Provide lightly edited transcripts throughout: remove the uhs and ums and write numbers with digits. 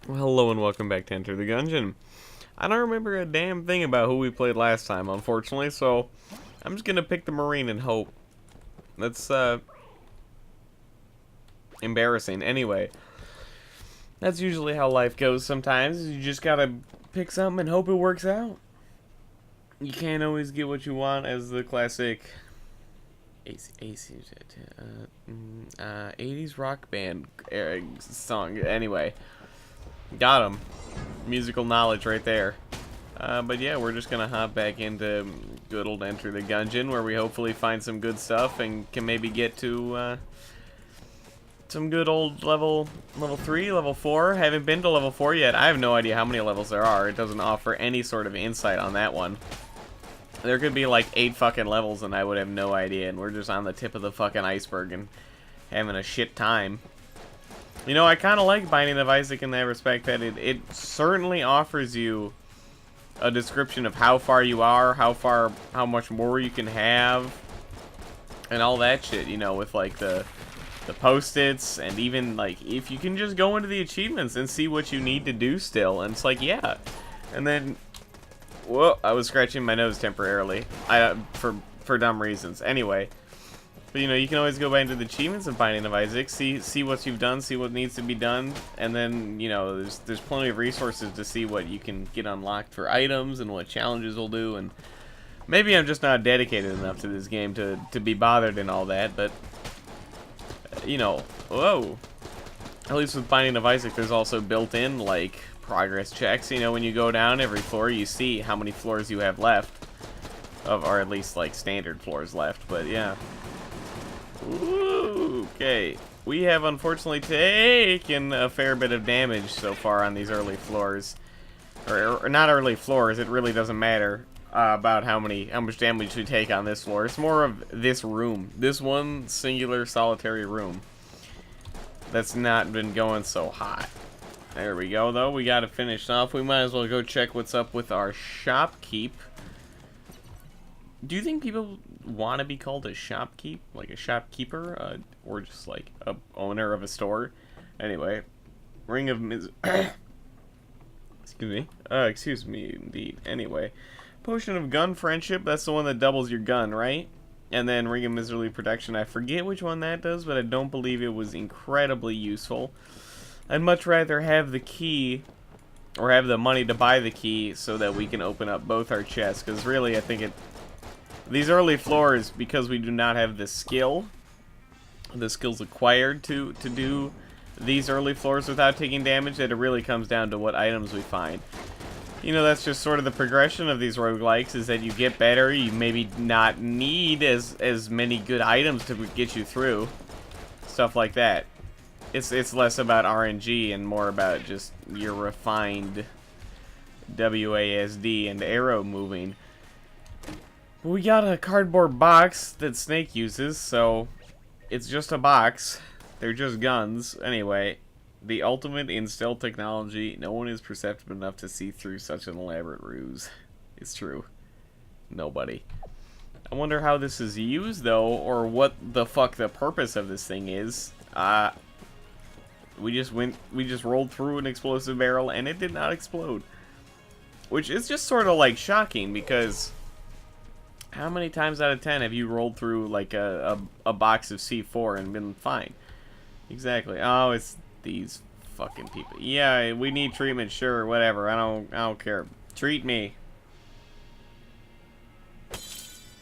Well, hello and welcome back to Enter the Gungeon. I don't remember a damn thing about who we played last time, unfortunately, so I'm just gonna pick the Marine and hope. That's, embarrassing. Anyway, that's usually how life goes sometimes. You just gotta pick something and hope it works out. You can't always get what you want, as the classic 80s rock band song. Anyway, got him. Musical knowledge right there. But yeah, we're just gonna hop back into good old Enter the Gungeon, where we hopefully find some good stuff and can maybe get to some good old level 3, level 4. Haven't been to level 4 yet. I have no idea how many levels there are. It doesn't offer any sort of insight on that one. There could be like 8 fucking levels and I would have no idea, and we're just on the tip of the fucking iceberg and having a shit time. You know, I kind of like Binding of Isaac in that respect, that it certainly offers you a description of how far you are, how much more you can have, and all that shit, you know, with like the post-its, and even like if you can just go into the achievements and see what you need to do still, and it's like, yeah. And then, whoa, I was scratching my nose temporarily, for dumb reasons. Anyway, but you know, you can always go back into the achievements of Binding of Isaac, see what you've done, see what needs to be done, and then, you know, there's plenty of resources to see what you can get unlocked for items and what challenges will do. And maybe I'm just not dedicated enough to this game to be bothered and all that, but you know, whoa. At least with Binding of Isaac, there's also built-in like progress checks. You know, when you go down every floor, you see how many floors you have left, or at least like standard floors left. But yeah. Ooh, okay, we have unfortunately taken a fair bit of damage so far on these early floors, or not early floors. It really doesn't matter about how much damage we take on this floor. It's more of this room, this one singular solitary room that's not been going so hot. There we go, though. We got to finish off. We might as well go check what's up with our shopkeep. Do you think people want to be called a shopkeep, like a shopkeeper, or just like a owner of a store? Anyway, Ring of excuse me, indeed. Anyway, Potion of Gun Friendship, that's the one that doubles your gun, right? And then Ring of Miserly Protection, I forget which one that does, but I don't believe it was incredibly useful. I'd much rather have the key, or have the money to buy the key, so that we can open up both our chests, because really I think these early floors, because we do not have the skills acquired to do these early floors without taking damage, that it really comes down to what items we find. You know, that's just sort of the progression of these roguelikes, is that you get better, you maybe not need as many good items to get you through. Stuff like that. It's less about RNG and more about just your refined WASD and arrow moving. We got a cardboard box that Snake uses, so it's just a box. They're just guns. Anyway, the ultimate in stealth technology. No one is perceptive enough to see through such an elaborate ruse. It's true. Nobody. I wonder how this is used, though, or what the fuck the purpose of this thing is. We just rolled through an explosive barrel and it did not explode. Which is just sort of like shocking, because how many times out of 10 have you rolled through like a box of C4 and been fine? Exactly. Oh, it's these fucking people. Yeah, we need treatment, sure, whatever. I don't care. Treat me.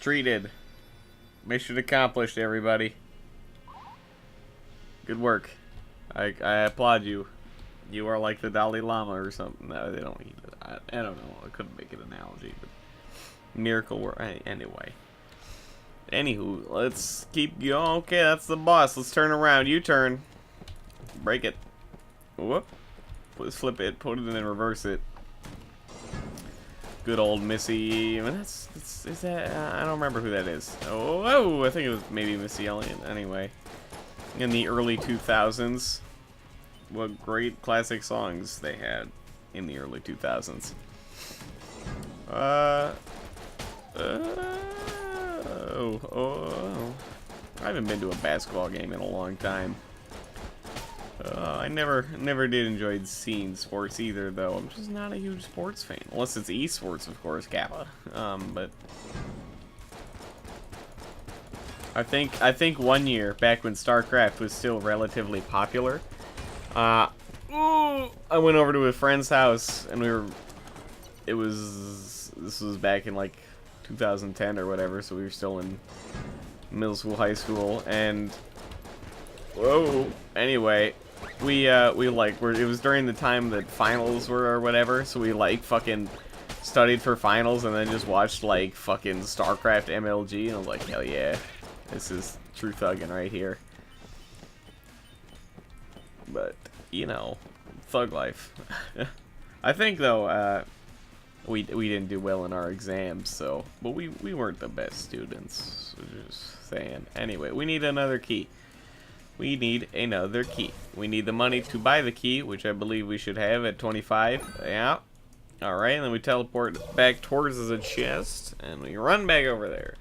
Treated. Mission accomplished, everybody. Good work. I applaud you. You are like the Dalai Lama or something. No, they don't eat it. I don't know. I couldn't make an analogy, but miracle work. Anyway. Anywho, let's keep going. Okay, that's the boss. Let's turn around. You turn. Break it. Whoop. Let's flip it. Put it and then reverse it. Good old Missy. Is that? I don't remember who that is. Oh, I think it was maybe Missy Elliott. Anyway, in the early 2000s, what great classic songs they had in the early 2000s. I haven't been to a basketball game in a long time. I never did enjoy seeing sports either, though. I'm just not a huge sports fan, unless it's esports, of course, Kappa. But I think one year back when StarCraft was still relatively popular, I went over to a friend's house and this was back in like 2010 or whatever, so we were still in middle school, high school, and anyway. It was during the time that finals were or whatever, so we like fucking studied for finals and then just watched like fucking StarCraft MLG, and I was like, hell yeah, this is true thugging right here. But, you know, thug life. I think though, we didn't do well in our exams, so, but we weren't the best students, so just saying. Anyway, we need another key. We need another key. We need the money to buy the key, which I believe we should have at 25. Yeah. Alright, and then we teleport back towards the chest, and we run back over there.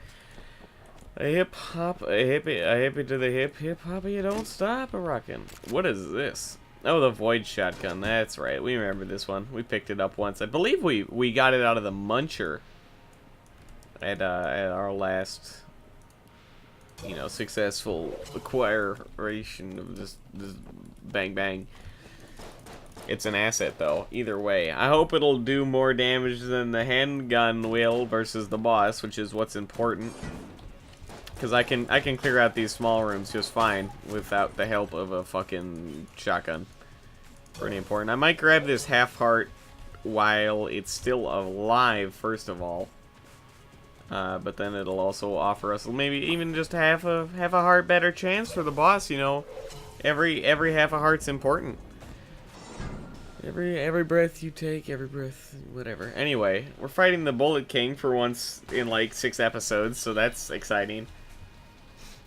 A hip hop, a hippie to the hip hop, you don't stop a rockin'. What is this? Oh, the void shotgun. That's right. We remember this one. We picked it up once. I believe we got it out of the muncher at our last, you know, successful acquiration of this bang bang. It's an asset though, either way. I hope it'll do more damage than the handgun will versus the boss, which is what's important. Because I can clear out these small rooms just fine without the help of a fucking shotgun. Pretty important. I might grab this half heart while it's still alive, first of all. But then it'll also offer us maybe even just half a heart better chance for the boss, you know. Every half a heart's important. Every breath you take, every breath, whatever. Anyway, we're fighting the Bullet King for once in like 6 episodes, so that's exciting.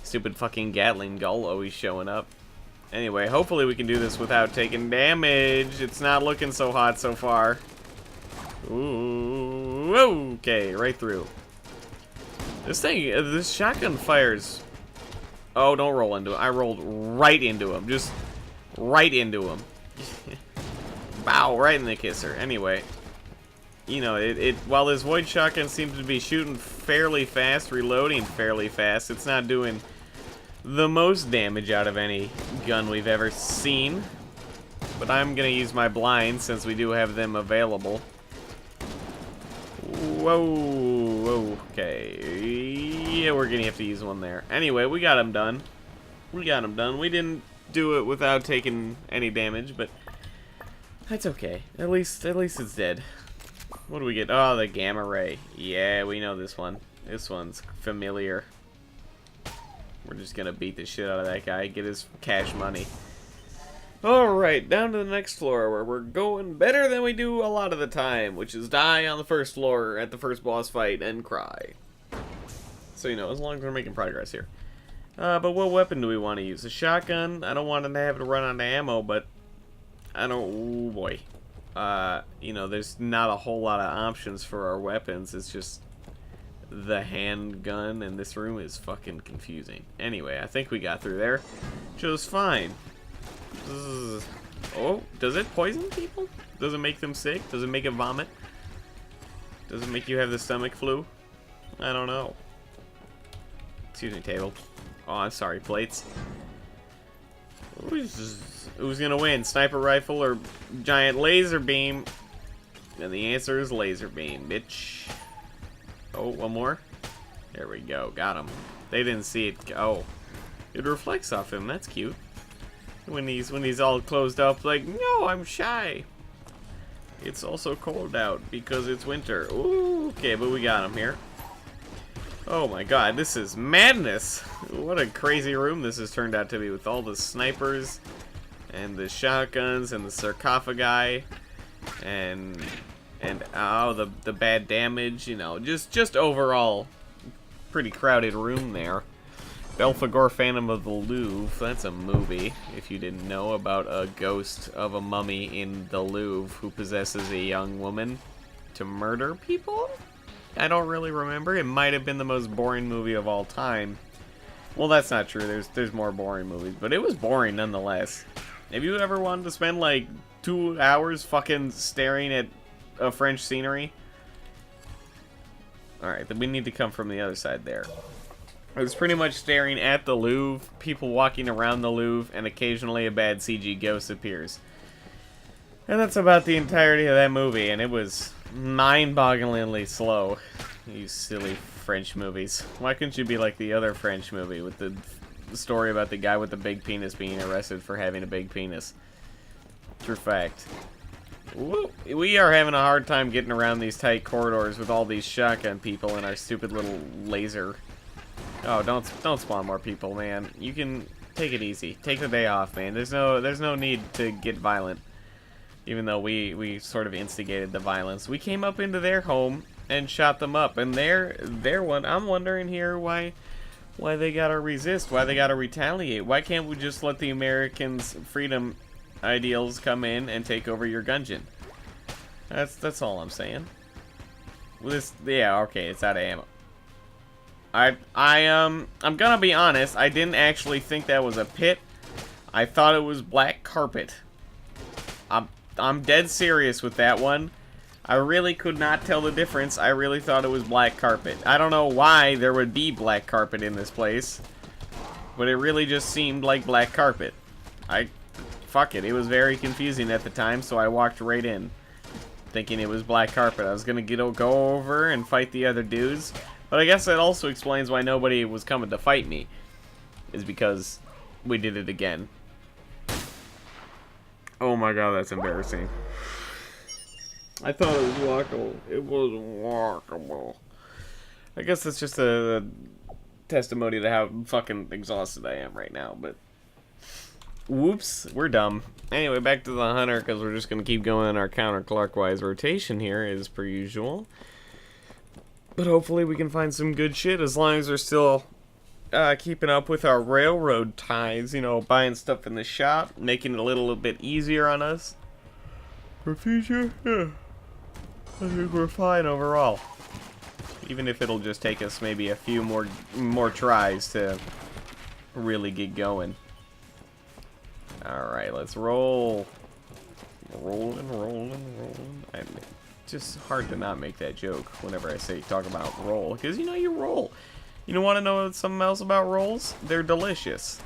Stupid fucking Gatling Gull always showing up. Anyway, hopefully we can do this without taking damage. It's not looking so hot so far. Ooh, okay, right through. This shotgun fires. Oh, don't roll into it. I rolled right into him. Just right into him. Bow, right in the kisser. Anyway, you know, while this void shotgun seems to be shooting fairly fast, reloading fairly fast, it's not doing the most damage out of any gun we've ever seen. But I'm gonna use my blinds since we do have them available. Whoa, okay. Yeah, we're gonna have to use one there. Anyway, we got him done. We didn't do it without taking any damage, but that's okay. At least it's dead. What do we get? Oh, the gamma ray. Yeah, we know this one. This one's familiar. We're just gonna beat the shit out of that guy, get his cash money. Alright, down to the next floor, where we're going better than we do a lot of the time, which is die on the first floor at the first boss fight and cry. So, you know, as long as we're making progress here. But what weapon do we want to use? A shotgun? I don't want to have to run out of ammo, but I don't... Oh, boy. You know, there's not a whole lot of options for our weapons. It's just the handgun, and this room is fucking confusing. Anyway, I think we got through there just fine. Oh, does it poison people? Does it make them sick? Does it make it vomit? Does it make you have the stomach flu? I don't know. Excuse me, table. Oh, I'm sorry, plates. Who's gonna win? Sniper rifle or giant laser beam? And the answer is laser beam, bitch. Oh, one more. There we go. Got him. They didn't see it. Oh, it reflects off him. That's cute. When he's all closed up, like, no, I'm shy. It's also cold out because it's winter. Ooh, okay, but we got him here. Oh my god, this is madness. What a crazy room this has turned out to be with all the snipers and the shotguns and the sarcophagi and oh, the bad damage, you know, just overall pretty crowded room there. Belphegor Phantom of the Louvre, that's a movie, if you didn't know, about a ghost of a mummy in the Louvre who possesses a young woman to murder people? I don't really remember. It might have been the most boring movie of all time. Well, that's not true. There's more boring movies, but it was boring nonetheless. Have you ever wanted to spend like 2 hours fucking staring at a French scenery? Alright, then we need to come from the other side there. I was pretty much staring at the Louvre, people walking around the Louvre, and occasionally a bad CG ghost appears. And that's about the entirety of that movie, and it was mind-bogglingly slow. You silly French movies. Why couldn't you be like the other French movie with the story about the guy with the big penis being arrested for having a big penis? True fact. Woo. We are having a hard time getting around these tight corridors with all these shotgun people and our stupid little laser. Oh, don't spawn more people, man. You can take it easy. Take the day off, man. There's no need to get violent. Even though we sort of instigated the violence. We came up into their home and shot them up, and they're one. I'm wondering here why they gotta resist, why they gotta retaliate. Why can't we just let the Americans' freedom ideals come in and take over your Gungeon? That's all I'm saying. Yeah, okay, it's out of ammo. I'm gonna be honest, I didn't actually think that was a pit. I thought it was black carpet. I'm dead serious with that one. I really could not tell the difference. I really thought it was black carpet. I don't know why there would be black carpet in this place, but it really just seemed like black carpet. Fuck it. It was very confusing at the time, so I walked right in, thinking it was black carpet. I was gonna go over and fight the other dudes, but I guess that also explains why nobody was coming to fight me, is because we did it again. Oh my god, that's embarrassing. I thought it was walkable. It wasn't walkable. I guess that's just a testimony to how fucking exhausted I am right now, but whoops, we're dumb. Anyway, back to the hunter, because we're just going to keep going in our counterclockwise rotation here, as per usual. But hopefully we can find some good shit, as long as we're still keeping up with our railroad ties, you know, buying stuff in the shop, making it a little bit easier on us. For future, yeah, I think we're fine overall. Even if it'll just take us maybe a few more tries to really get going. Alright, let's roll. Rolling. It's just hard to not make that joke whenever I talk about roll, because you know you roll. You want to know something else about rolls? They're delicious.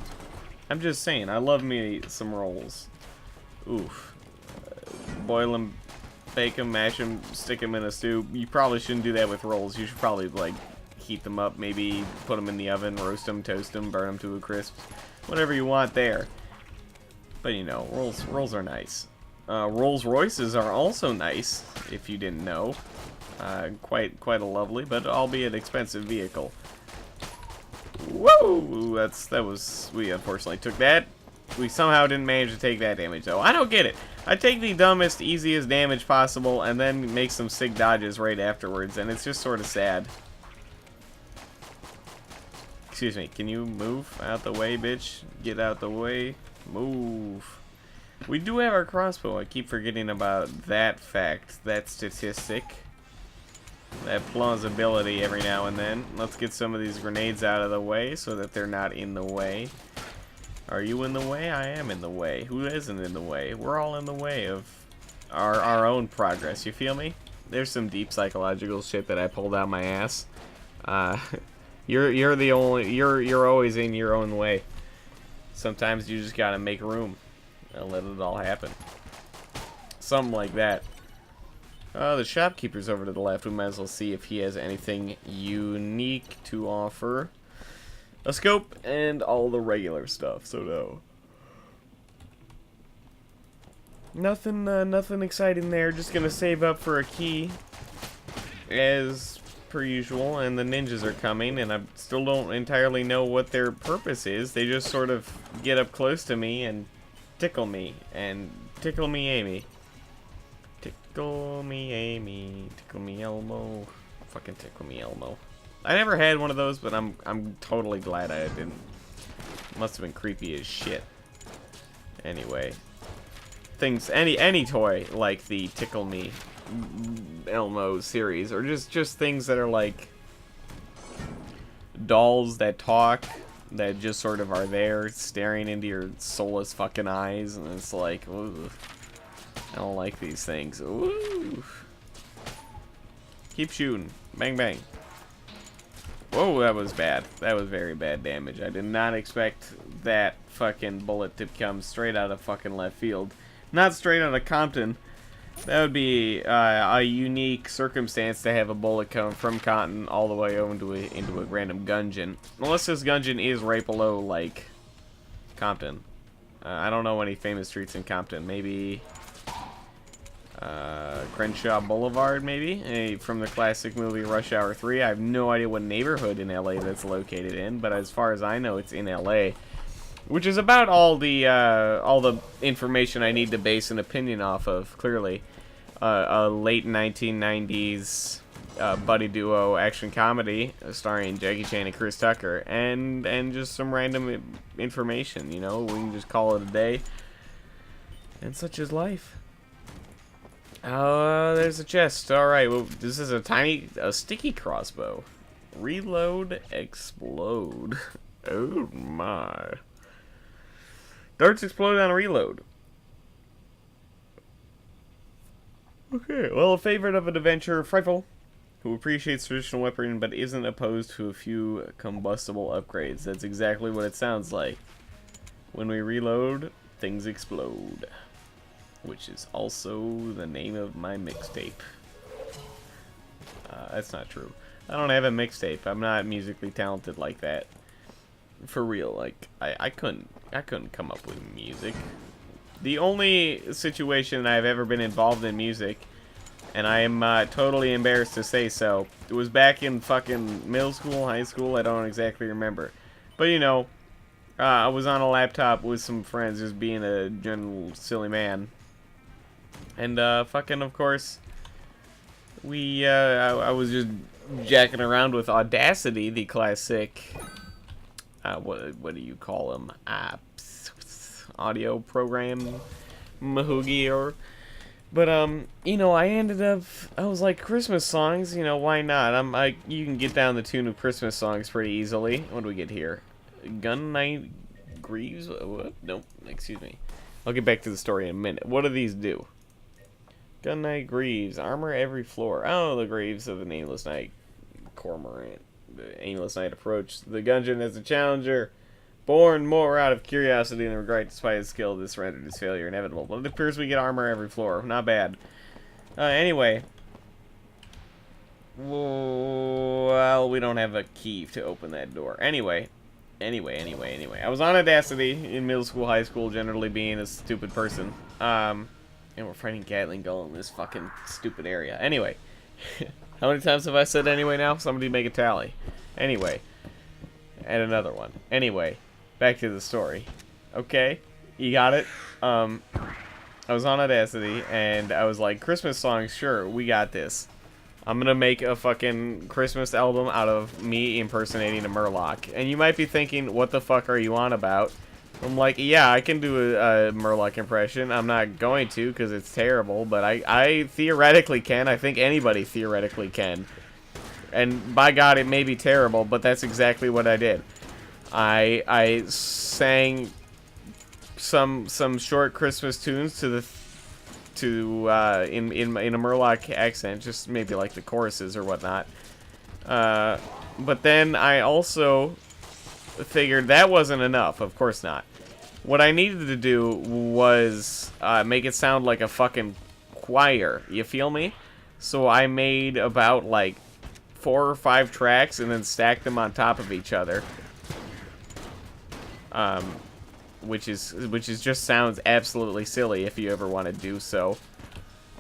I'm just saying, I love me some rolls. Oof. Boil them, bake them, mash them, stick them in a stew. You probably shouldn't do that with rolls. You should probably, like, heat them up, maybe put them in the oven, roast them, toast them, burn them to a crisp. Whatever you want there. But, you know, rolls are nice. Rolls Royces are also nice, if you didn't know. Quite a lovely, but albeit expensive vehicle. Whoa! We unfortunately took that. We somehow didn't manage to take that damage, though. I don't get it. I take the dumbest, easiest damage possible, and then make some sick dodges right afterwards, and it's just sort of sad. Excuse me, can you move out the way, bitch? Get out the way. Move. We do have our crossbow. I keep forgetting about that fact, that statistic. That plausibility every now and then. Let's get some of these grenades out of the way so that they're not in the way. Are you in the way? I am in the way. Who isn't in the way? We're all in the way of our own progress. You feel me? There's some deep psychological shit that I pulled out my ass. You're always in your own way. Sometimes you just gotta make room and let it all happen. Something like that. The shopkeeper's over to the left. We might as well see if he has anything unique to offer. A scope and all the regular stuff, so no. Nothing exciting there. Just gonna save up for a key, as per usual, and the ninjas are coming, and I still don't entirely know what their purpose is. They just sort of get up close to me and tickle me Amy. Tickle me Amy, tickle me Elmo, fucking tickle me Elmo. I never had one of those, but I'm totally glad I didn't. Must have been creepy as shit. Anyway, any toy like the Tickle Me Elmo series, or just things that are like dolls that talk, that just sort of are there, staring into your soulless fucking eyes, and it's like, ooh, I don't like these things. Ooh. Keep shooting. Bang, bang. Whoa, that was bad. That was very bad damage. I did not expect that fucking bullet to come straight out of fucking left field. Not straight out of Compton. That would be a unique circumstance to have a bullet come from Compton all the way over into a random Gungeon. Unless this Gungeon is right below, like, Compton. I don't know any famous streets in Compton. Maybe Crenshaw Boulevard, maybe? From the classic movie Rush Hour 3. I have no idea what neighborhood in LA that's located in, but as far as I know, it's in LA. Which is about all the information I need to base an opinion off of, clearly. A late 1990s buddy duo action comedy starring Jackie Chan and Chris Tucker, and just some random information, you know? We can just call it a day. And such is life. There's a chest. Alright, well, this is a sticky crossbow. Reload, explode. Oh my. Darts explode on a reload. Okay, well, a favorite of an adventurer, Frightful, who appreciates traditional weaponry but isn't opposed to a few combustible upgrades. That's exactly what it sounds like. When we reload, things explode. Which is also the name of my mixtape. That's not true. I don't have a mixtape. I'm not musically talented like that. For real, like, I couldn't come up with music. The only situation I've ever been involved in music, and I am totally embarrassed to say so, it was back in fucking middle school, high school, I don't exactly remember. But, you know, I was on a laptop with some friends, just being a general silly man. And, fucking, of course, I was just jacking around with Audacity, the classic, what do you call them? Audio program, mahoogie, or, but, you know, I was like, Christmas songs, you know, why not? You can get down the tune of Christmas songs pretty easily. What do we get here? Gun Knight Greaves? What? Nope, excuse me. I'll get back to the story in a minute. What do these do? Gun Knight Greaves, armor every floor. Oh, the Greaves of the Nameless Knight Cormorant. The Aimless Knight approached the Gungeon as a challenger. Born more out of curiosity than regret, despite his skill, this rendered his failure inevitable. But it appears we get armor every floor. Not bad. Anyway. Well, we don't have a key to open that door. Anyway. I was on Audacity in middle school, high school, generally being a stupid person. And we're fighting Gatling Gull in this fucking stupid area. Anyway. How many times have I said anyway now? Somebody make a tally. Anyway. And another one. Anyway. Back to the story. Okay? You got it? I was on Audacity, and I was like, Christmas songs, sure, we got this. I'm gonna make a fucking Christmas album out of me impersonating a Murloc. And you might be thinking, what the fuck are you on about? I'm like, yeah, I can do a Murloc impression. I'm not going to, because it's terrible, but I theoretically can. I think anybody theoretically can. And by God, it may be terrible, but that's exactly what I did. I sang some short Christmas tunes in a Murloc accent, just maybe like the choruses or whatnot. But then I also figured that wasn't enough. Of course not. What I needed to do was make it sound like a fucking choir. You feel me? So I made about like 4 or 5 tracks and then stacked them on top of each other. Which just sounds absolutely silly if you ever want to do so.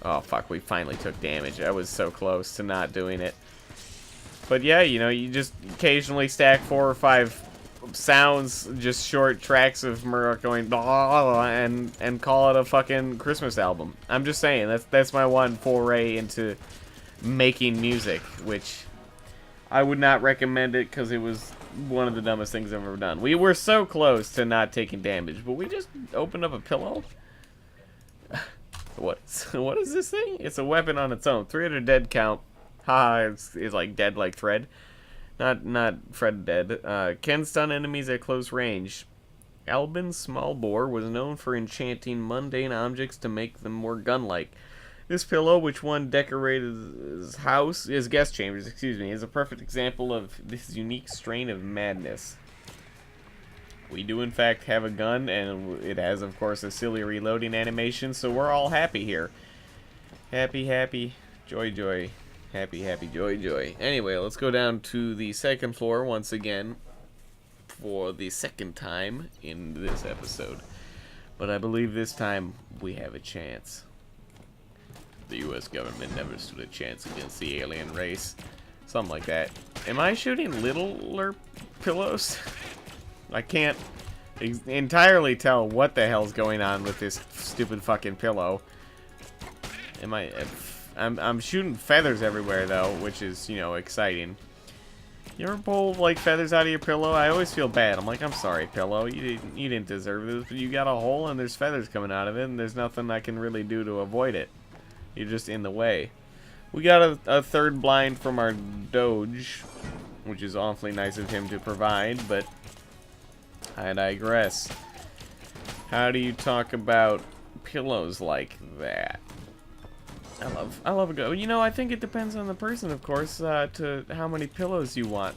Oh fuck, we finally took damage. I was so close to not doing it. But yeah, you know, you just occasionally stack 4 or 5 sounds, just short tracks of Murloc going blah, blah, blah, and call it a fucking Christmas album. I'm just saying, that's my one foray into making music, which I would not recommend it because it was one of the dumbest things I've ever done. We were so close to not taking damage, but we just opened up a pillow. What is this thing? It's a weapon on its own. 300 dead count. Haha, it's like dead like thread. Not Fred dead. Can stun enemies at close range. Albin Smallbore was known for enchanting mundane objects to make them more gun-like. This pillow, which one decorated his guest chambers, is a perfect example of this unique strain of madness. We do in fact have a gun, and it has, of course, a silly reloading animation, so we're all happy here. Happy, happy, joy, joy. Happy, happy, joy, joy. Anyway, let's go down to the second floor once again for the second time in this episode. But I believe this time we have a chance. The U.S. government never stood a chance against the alien race. Something like that. Am I shooting littler pillows? I can't entirely tell what the hell's going on with this stupid fucking pillow. I'm shooting feathers everywhere though, which is, you know, exciting. You ever pull like feathers out of your pillow? I always feel bad. I'm like, I'm sorry, pillow. You didn't deserve this, but you got a hole and there's feathers coming out of it, and there's nothing I can really do to avoid it. You're just in the way. We got a third blind from our Doge, which is awfully nice of him to provide, but I digress. How do you talk about pillows like that? I love a go. You know, I think it depends on the person, of course, to how many pillows you want.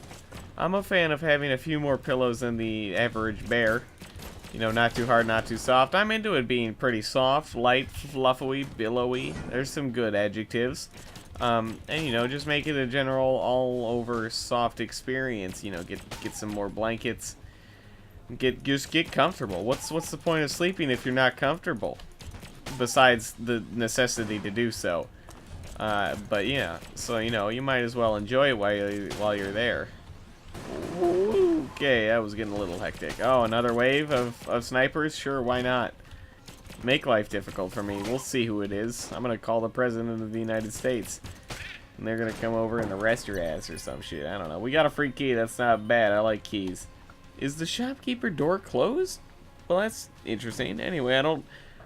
I'm a fan of having a few more pillows than the average bear. You know, not too hard, not too soft. I'm into it being pretty soft, light, fluffy, billowy. There's some good adjectives. And, you know, just make it a general all-over soft experience. You know, get some more blankets. Just get comfortable. What's the point of sleeping if you're not comfortable? Besides the necessity to do so. But yeah, so you know, you might as well enjoy it while you're there. Okay, that was getting a little hectic. Oh, another wave of snipers? Sure, why not? Make life difficult for me. We'll see who it is. I'm gonna call the President of the United States. And they're gonna come over and arrest your ass or some shit. I don't know. We got a free key. That's not bad. I like keys. Is the shopkeeper door closed? Well, that's interesting. Anyway,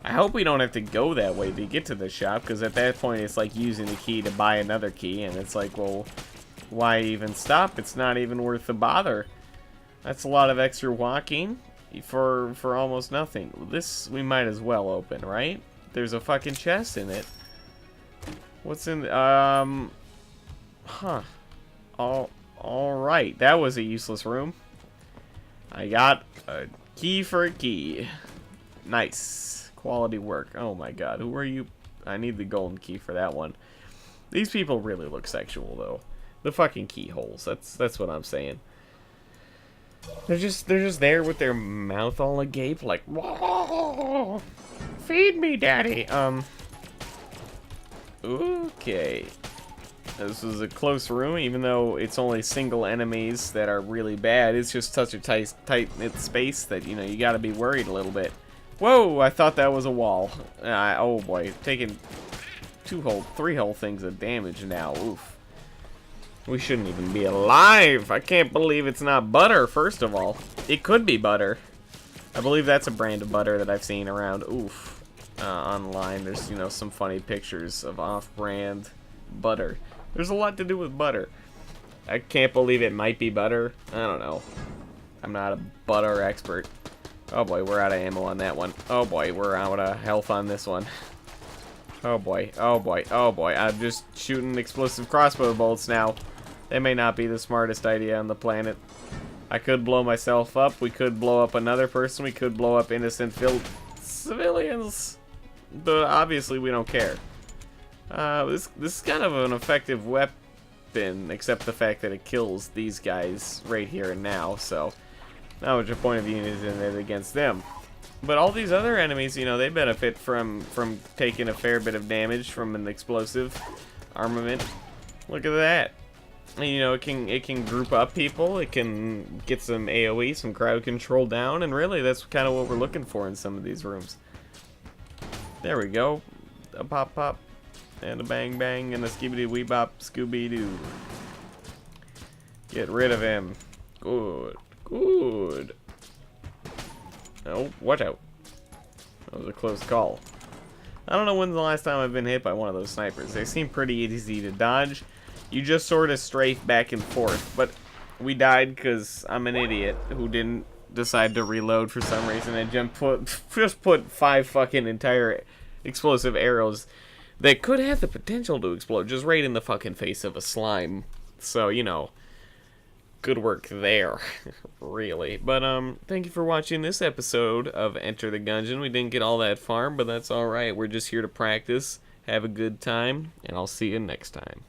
I hope we don't have to go that way to get to the shop, because at that point it's like using the key to buy another key, and it's like, well, why even stop? It's not even worth the bother. That's a lot of extra walking for almost nothing. This we might as well open, right? There's a fucking chest in it. What's in the, huh. All right. That was a useless room. I got a key for a key. Nice. Quality work. Oh my god. Who are you? I need the golden key for that one. These people really look sexual though. The fucking keyholes. That's what I'm saying. They're just there with their mouth all agape like, whoa, feed me, daddy. Okay. This is a close room, even though it's only single enemies that are really bad. It's just such a tight-knit space that, you know, you gotta be worried a little bit. Whoa, I thought that was a wall. Oh boy, taking three whole things of damage now. Oof. We shouldn't even be alive. I can't believe it's not butter, first of all. It could be butter. I believe that's a brand of butter that I've seen around. Oof. Online, there's, you know, some funny pictures of off-brand butter. There's a lot to do with butter. I can't believe it might be butter. I don't know. I'm not a butter expert. Oh boy, we're out of ammo on that one. Oh boy, we're out of health on this one. Oh boy, oh boy, oh boy. I'm just shooting explosive crossbow bolts now. They may not be the smartest idea on the planet. I could blow myself up. We could blow up another person. We could blow up innocent civilians. But obviously we don't care. This is kind of an effective weapon, except the fact that it kills these guys right here and now, so not much a point of using it against them. But all these other enemies, you know, they benefit from taking a fair bit of damage from an explosive armament. Look at that. And, you know, it can group up people, it can get some AoE, some crowd control down, and really that's kind of what we're looking for in some of these rooms. There we go. A pop pop. And a bang bang and a skibidi wee bop Scooby Doo. Get rid of him. Good. Good. Oh, watch out. That was a close call. I don't know when's the last time I've been hit by one of those snipers. They seem pretty easy to dodge. You just sort of strafe back and forth. But We died because I'm an idiot who didn't decide to reload for some reason and just put 5 fucking entire explosive arrows that could have the potential to explode just right in the fucking face of a slime. So, you know, good work there, really. But, thank you for watching this episode of Enter the Gungeon. We didn't get all that far, but that's alright. We're just here to practice, have a good time, and I'll see you next time.